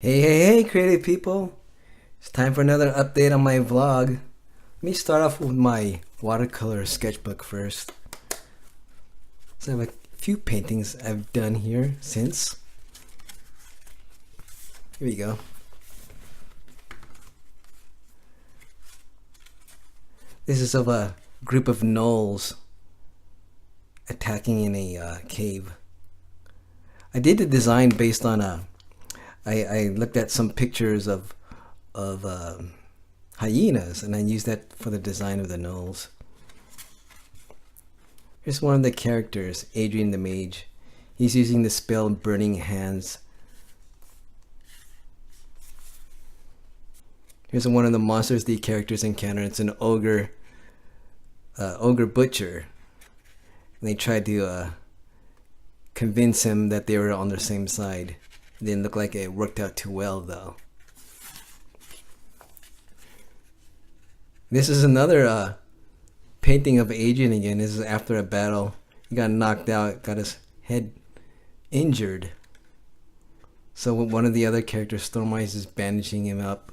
Hey, creative people! It's time for another update on my vlog. Let me start off with my watercolor sketchbook first. So I have a few paintings I've done here since. Here we go. This is of a group of gnolls attacking in a cave. I did the design based on I looked at some pictures of hyenas, and I used that for the design of the gnolls. Here's one of the characters, Adrian the Mage. He's using the spell Burning Hands. Here's one of the monsters the characters encounter. It's an ogre butcher. And they tried to convince him that they were on the same side. It didn't look like it worked out too well, though. This is another painting of Adrian again. This is after a battle. He got knocked out, got his head injured. So one of the other characters, Stormice, is bandaging him up.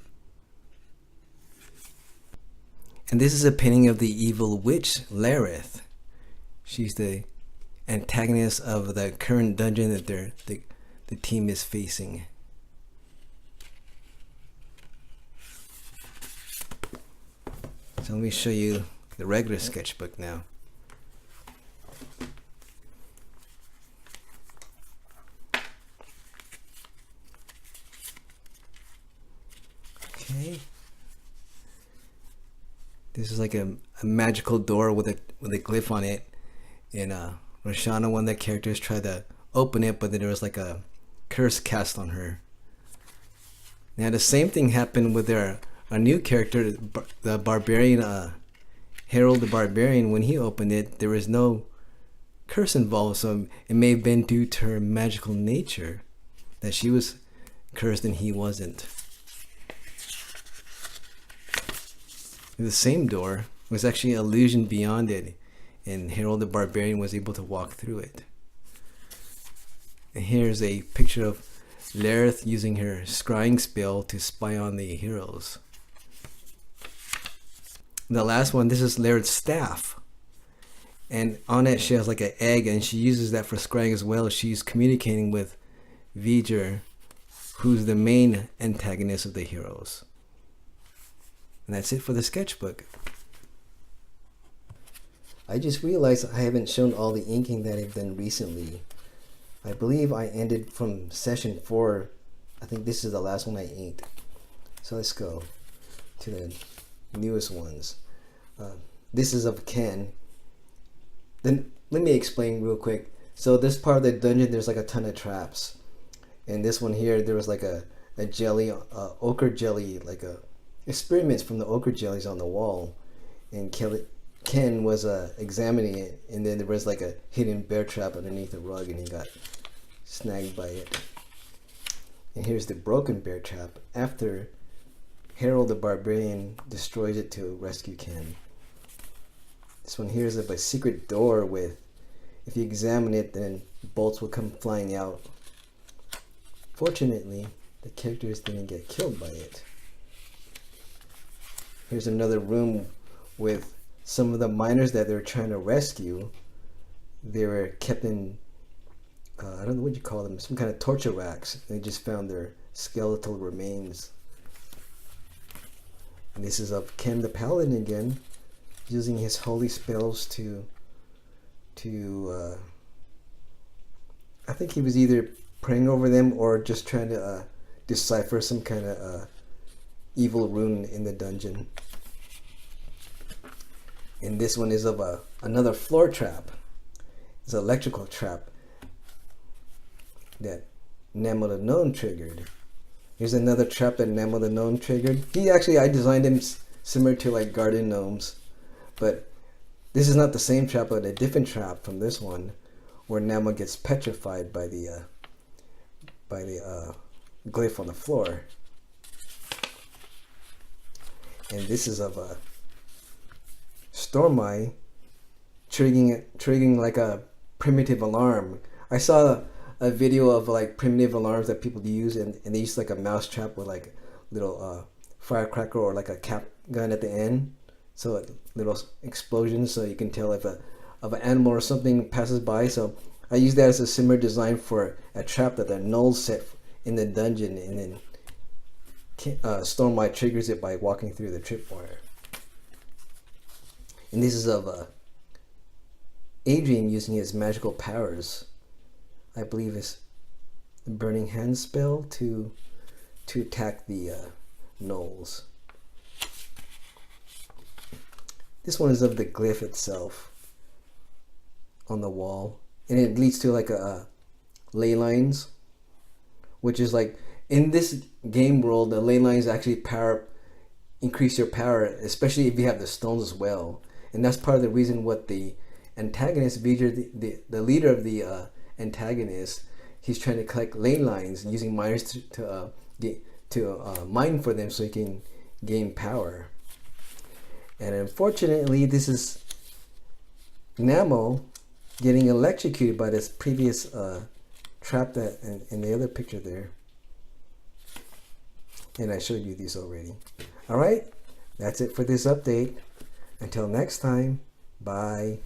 And this is a painting of the evil witch, Lareth. She's the antagonist of the current dungeon that the team is facing. So let me show you the regular sketchbook now. Okay. This is like a magical door with a glyph on it. And Roshana, one of the characters, tried to open it, but then there was like a curse cast on her. Now the same thing happened with our new character, the barbarian, Harold the Barbarian. When he opened it, there was no curse involved, so it may have been due to her magical nature that she was cursed and he wasn't. The same door was actually an illusion beyond it, and Harold the Barbarian was able to walk through it. And here's a picture of Lareth using her scrying spell to spy on the heroes. The last one, this is Lareth's staff. And on it she has like an egg, and she uses that for scrying as well. She's communicating with V'ger, who's the main antagonist of the heroes. And that's it for the sketchbook. I just realized I haven't shown all the inking that I've done recently. I believe I ended from session 4. I think this is the last one I inked. So let's go to the newest ones. This is of Ken. Then let me explain real quick. So this part of the dungeon, there's like a ton of traps. And this one here, there was like a jelly, ochre jelly, like experiments from the ochre jellies on the wall. And Ken was examining it, and then there was like a hidden bear trap underneath a rug, and he got snagged by it. And here's the broken bear trap after Harold the Barbarian destroys it to rescue Ken. This one here is of a secret door with, if you examine it, then bolts will come flying out. Fortunately, the characters didn't get killed by it. Here's another room with some of the miners that they're trying to rescue. They were kept in, I don't know what you call them, some kind of torture racks. They just found their skeletal remains. And this is of Ken the Paladin again, using his holy spells to I think he was either praying over them or just trying to decipher some kind of evil rune in the dungeon. And this one is of another floor trap. It's an electrical trap that Nemo the Gnome triggered. Here's another trap that Nemo the Gnome triggered. I designed him similar to like garden gnomes, but this is not the same trap, but a different trap from this one, where Nemo gets petrified by the glyph on the floor. And this is of a Stormice triggering like a primitive alarm. I saw a video of like primitive alarms that people use, and they use like a mouse trap with like little firecracker or like a cap gun at the end, so little explosions, so you can tell if an animal or something passes by. So I use that as a similar design for a trap that the Nulls set in the dungeon, and then Stormlight triggers it by walking through the tripwire. And this is of Adrian using his magical powers. I believe his Burning Hand spell to attack the Gnolls. This one is of the glyph itself on the wall, and it leads to like a ley lines, which is like in this game world, the ley lines actually increase your power, especially if you have the stones as well. And that's part of the reason what the antagonist, V'ger, the leader of the antagonist, he's trying to collect ley lines using miners to mine for them so he can gain power. And unfortunately, this is Namo getting electrocuted by this previous trap that in the other picture there. And I showed you these already. All right, that's it for this update. Until next time, bye.